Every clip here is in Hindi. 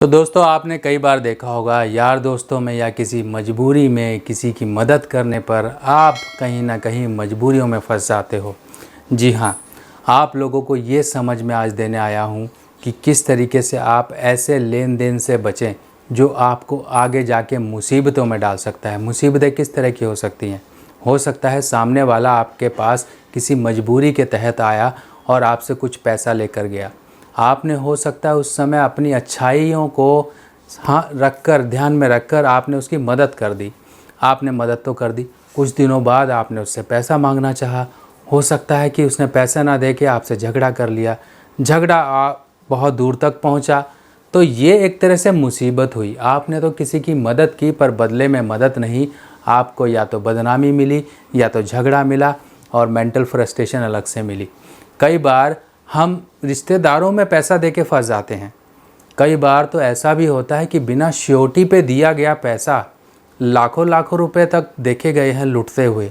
तो दोस्तों, आपने कई बार देखा होगा यार दोस्तों में या किसी मजबूरी में किसी की मदद करने पर आप कहीं ना कहीं मजबूरियों में फंस जाते हो। जी हाँ, आप लोगों को ये समझ में आज देने आया हूँ कि किस तरीके से आप ऐसे लेन देन से बचें जो आपको आगे जाके मुसीबतों में डाल सकता है। मुसीबतें किस तरह की हो सकती हैं? हो सकता है सामने वाला आपके पास किसी मजबूरी के तहत आया और आपसे कुछ पैसा लेकर गया। आपने हो सकता है उस समय अपनी अच्छाइयों को ध्यान में रखकर आपने उसकी मदद कर दी। आपने मदद तो कर दी, कुछ दिनों बाद आपने उससे पैसा मांगना चाहा। हो सकता है कि उसने पैसा ना दे के आपसे झगड़ा कर लिया। झगड़ा बहुत दूर तक पहुंचा, तो ये एक तरह से मुसीबत हुई। आपने तो किसी की मदद की, पर बदले में मदद नहीं, आपको या तो बदनामी मिली या तो झगड़ा मिला और मेंटल फ्रस्ट्रेशन अलग से मिली। कई बार हम रिश्तेदारों में पैसा देके फंस जाते हैं। कई बार तो ऐसा भी होता है कि बिना श्योरिटी पे दिया गया पैसा लाखों लाखों रुपए तक देखे गए हैं लुटते हुए,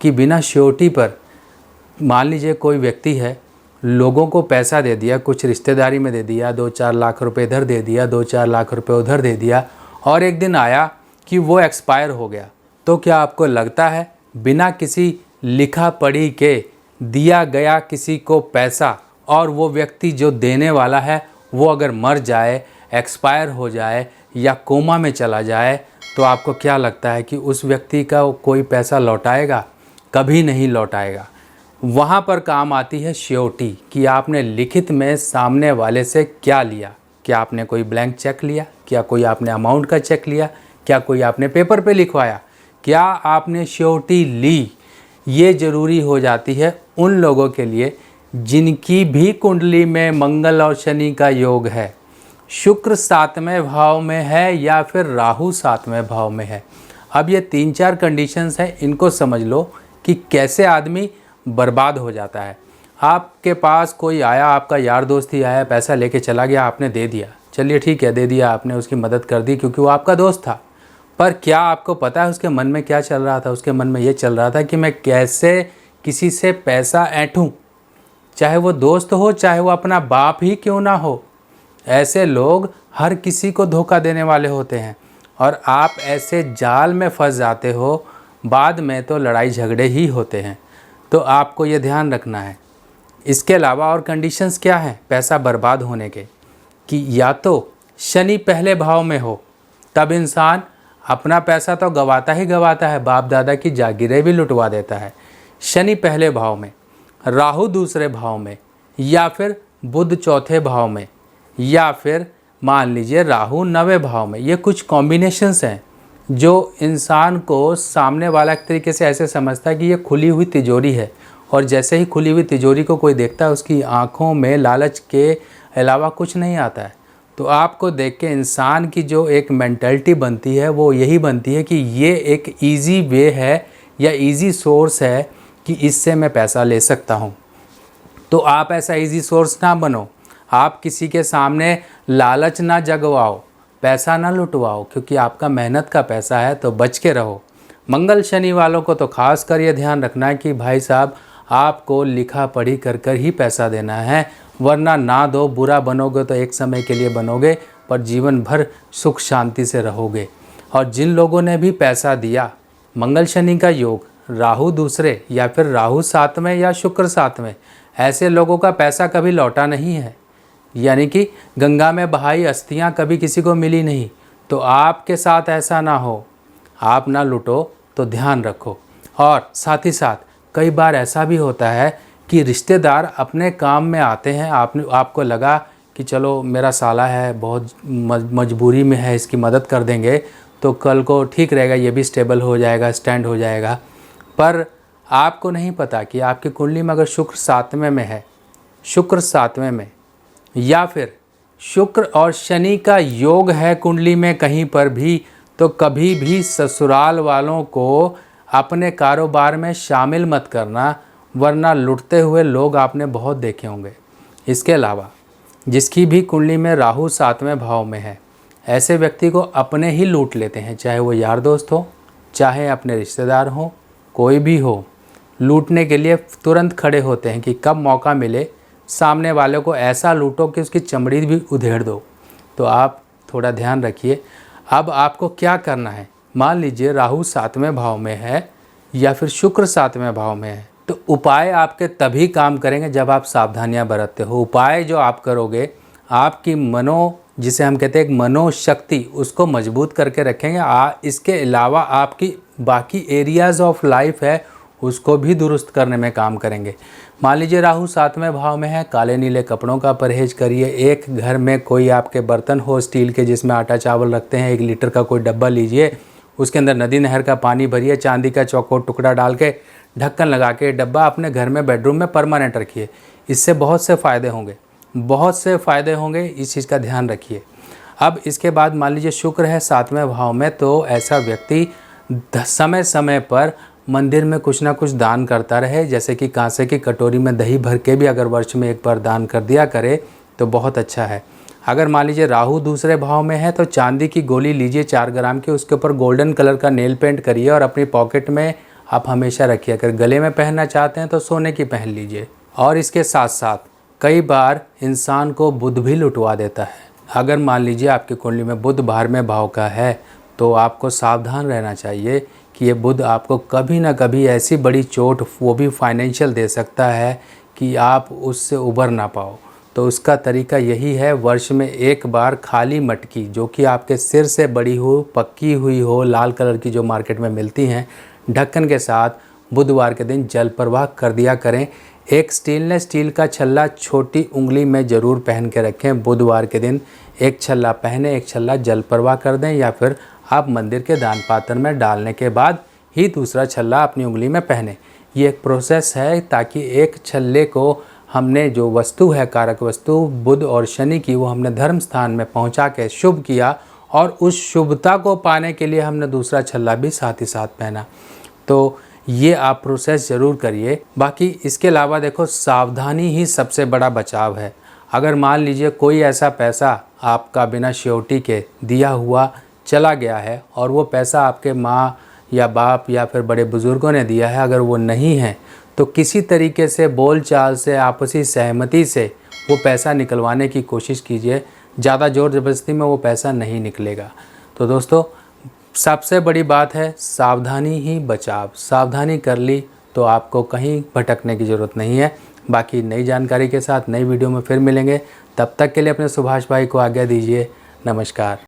कि बिना श्योरिटी पर मान लीजिए कोई व्यक्ति है, लोगों को पैसा दे दिया, कुछ रिश्तेदारी में दे दिया, 2-4 लाख रुपए इधर दे दिया, 2-4 लाख रुपए उधर दे दिया, और एक दिन आया कि वो एक्सपायर हो गया। तो क्या आपको लगता है बिना किसी लिखा पढ़ी के दिया गया किसी को पैसा, और वो व्यक्ति जो देने वाला है वो अगर मर जाए, एक्सपायर हो जाए या कोमा में चला जाए, तो आपको क्या लगता है कि उस व्यक्ति का कोई पैसा लौटाएगा? कभी नहीं लौटाएगा। वहाँ पर काम आती है श्योरिटी, कि आपने लिखित में सामने वाले से क्या लिया। क्या आपने कोई ब्लैंक चेक लिया? क्या कोई आपने अमाउंट का चेक लिया? क्या कोई आपने पेपर पे लिखवाया? क्या आपने श्योरिटी ली? ये ज़रूरी हो जाती है उन लोगों के लिए जिनकी भी कुंडली में मंगल और शनि का योग है, शुक्र 7वें भाव में है या फिर राहु 7वें भाव में है। अब ये 3-4 कंडीशंस हैं, इनको समझ लो कि कैसे आदमी बर्बाद हो जाता है। आपके पास कोई आया, आपका यार दोस्त ही आया, पैसा लेके चला गया, आपने दे दिया, चलिए ठीक है, दे दिया, आपने उसकी मदद कर दी क्योंकि वो आपका दोस्त था। पर क्या आपको पता है उसके मन में क्या चल रहा था? उसके मन में ये चल रहा था कि मैं कैसे किसी से पैसा ऐंठूं, चाहे वो दोस्त हो, चाहे वो अपना बाप ही क्यों ना हो। ऐसे लोग हर किसी को धोखा देने वाले होते हैं और आप ऐसे जाल में फंस जाते हो, बाद में तो लड़ाई झगड़े ही होते हैं। तो आपको ये ध्यान रखना है। इसके अलावा और कंडीशंस क्या हैं पैसा बर्बाद होने के? कि या तो शनि पहले भाव में हो, तब इंसान अपना पैसा तो गवाता ही गवाता है, बाप दादा की जागीरें भी लुटवा देता है। शनि पहले भाव में, राहु दूसरे भाव में, या फिर बुध चौथे भाव में, या फिर मान लीजिए राहु 9वें भाव में। ये कुछ कॉम्बिनेशंस हैं जो इंसान को सामने वाला एक तरीके से ऐसे समझता है कि ये खुली हुई तिजोरी है, और जैसे ही खुली हुई तिजोरी को कोई देखता है उसकी आंखों में लालच के अलावा कुछ नहीं आता है। तो आपको देख के इंसान की जो एक मेंटलिटी बनती है वो यही बनती है कि ये एक ईजी वे है या ईजी सोर्स है कि इससे मैं पैसा ले सकता हूँ। तो आप ऐसा इजी सोर्स ना बनो, आप किसी के सामने लालच ना जगवाओ, पैसा ना लुटवाओ, क्योंकि आपका मेहनत का पैसा है, तो बच के रहो। मंगल शनि वालों को तो खास कर ये ध्यान रखना है कि भाई साहब आपको लिखा पढ़ी कर कर ही पैसा देना है, वरना ना दो, बुरा बनोगे तो एक समय के लिए बनोगे, पर जीवन भर सुख शांति से रहोगे। और जिन लोगों ने भी पैसा दिया, मंगल शनि का योग, राहु दूसरे या फिर राहु 7वें या शुक्र 7वें, ऐसे लोगों का पैसा कभी लौटा नहीं है। यानी कि गंगा में बहाई अस्थियां कभी किसी को मिली नहीं। तो आपके साथ ऐसा ना हो, आप ना लुटो, तो ध्यान रखो। और साथ ही साथ कई बार ऐसा भी होता है कि रिश्तेदार अपने काम में आते हैं, आपको लगा कि चलो मेरा साला है, बहुत मजबूरी में है, इसकी मदद कर देंगे तो कल को ठीक रहेगा, ये भी स्टेबल हो जाएगा, स्टैंड हो जाएगा। पर आपको नहीं पता कि आपकी कुंडली में अगर शुक्र 7वें में है, शुक्र 7वें में, या फिर शुक्र और शनि का योग है कुंडली में कहीं पर भी, तो कभी भी ससुराल वालों को अपने कारोबार में शामिल मत करना, वरना लुटते हुए लोग आपने बहुत देखे होंगे। इसके अलावा जिसकी भी कुंडली में राहु 7वें भाव में है, ऐसे व्यक्ति को अपने ही लूट लेते हैं, चाहे वो यार दोस्त हो, चाहे अपने रिश्तेदार हो, कोई भी हो, लूटने के लिए तुरंत खड़े होते हैं कि कब मौका मिले सामने वाले को ऐसा लूटो कि उसकी चमड़ी भी उधेड़ दो। तो आप थोड़ा ध्यान रखिए। अब आपको क्या करना है, मान लीजिए राहु 7वें भाव में है या फिर शुक्र 7वें भाव में है, तो उपाय आपके तभी काम करेंगे जब आप सावधानियां बरतते हो। उपाय जो आप करोगे आपकी जिसे हम कहते हैं एक मनोशक्ति, उसको मजबूत करके रखेंगे। इसके अलावा आपकी बाकी एरियाज़ ऑफ लाइफ है उसको भी दुरुस्त करने में काम करेंगे। मान लीजिए राहु 7वें भाव में है, काले नीले कपड़ों का परहेज करिए। एक घर में कोई आपके बर्तन हो स्टील के जिसमें आटा चावल रखते हैं, 1 लीटर का कोई डब्बा लीजिए, उसके अंदर नदी नहर का पानी भरिए, चांदी का चौकोर टुकड़ा डाल के ढक्कन लगा के डब्बा अपने घर में बेडरूम में परमानेंट रखिए। इससे बहुत से फ़ायदे होंगे, बहुत से फ़ायदे होंगे, इस चीज़ का ध्यान रखिए। अब इसके बाद मान लीजिए शुक्र है 7वें भाव में, तो ऐसा व्यक्ति समय समय पर मंदिर में कुछ ना कुछ दान करता रहे, जैसे कि कांसे की कटोरी में दही भर के भी अगर वर्ष में एक बार दान कर दिया करे तो बहुत अच्छा है। अगर मान लीजिए राहु दूसरे भाव में है तो चांदी की गोली लीजिए 4 ग्राम की, उसके ऊपर गोल्डन कलर का नेल पेंट करिए और अपनी पॉकेट में आप हमेशा रखिए। अगर गले में पहनना चाहते हैं तो सोने की पहन लीजिए। और इसके साथ साथ कई बार इंसान को बुध भी लुटवा देता है। अगर मान लीजिए आपकी कुंडली में बुध 12वें भाव का है तो आपको सावधान रहना चाहिए कि ये बुध आपको कभी ना कभी ऐसी बड़ी चोट, वो भी फाइनेंशियल, दे सकता है कि आप उससे उबर ना पाओ। तो उसका तरीका यही है, वर्ष में एक बार खाली मटकी जो कि आपके सिर से बड़ी हो, पक्की हुई हो, लाल कलर की जो मार्केट में मिलती हैं, ढक्कन के साथ बुधवार के दिन जल प्रवाह कर दिया करें। एक स्टेनलेस स्टील का छल्ला छोटी उंगली में ज़रूर पहन के रखें। बुधवार के दिन एक छल्ला पहने, एक छल्ला जल प्रवाह कर दें, या फिर आप मंदिर के दान पात्र में डालने के बाद ही दूसरा छल्ला अपनी उंगली में पहने। ये एक प्रोसेस है ताकि एक छल्ले को हमने जो वस्तु है, कारक वस्तु बुध और शनि की, वो हमने धर्म स्थान में पहुंचा के शुभ किया, और उस शुभता को पाने के लिए हमने दूसरा छल्ला भी साथ ही साथ पहना। तो ये आप प्रोसेस ज़रूर करिए। बाकी इसके अलावा देखो, सावधानी ही सबसे बड़ा बचाव है। अगर मान लीजिए कोई ऐसा पैसा आपका बिना श्योरिटी के दिया हुआ चला गया है और वो पैसा आपके माँ या बाप या फिर बड़े बुज़ुर्गों ने दिया है, अगर वो नहीं है तो किसी तरीके से बोलचाल से, आपसी सहमति से वो पैसा निकलवाने की कोशिश कीजिए। ज़्यादा ज़ोर ज़बरदस्ती में वो पैसा नहीं निकलेगा। तो दोस्तों, सबसे बड़ी बात है सावधानी ही बचाव। सावधानी कर ली तो आपको कहीं भटकने की ज़रूरत नहीं है। बाकी नई जानकारी के साथ नई वीडियो में फिर मिलेंगे। तब तक के लिए अपने सुभाष भाई को आज्ञा दीजिए। नमस्कार।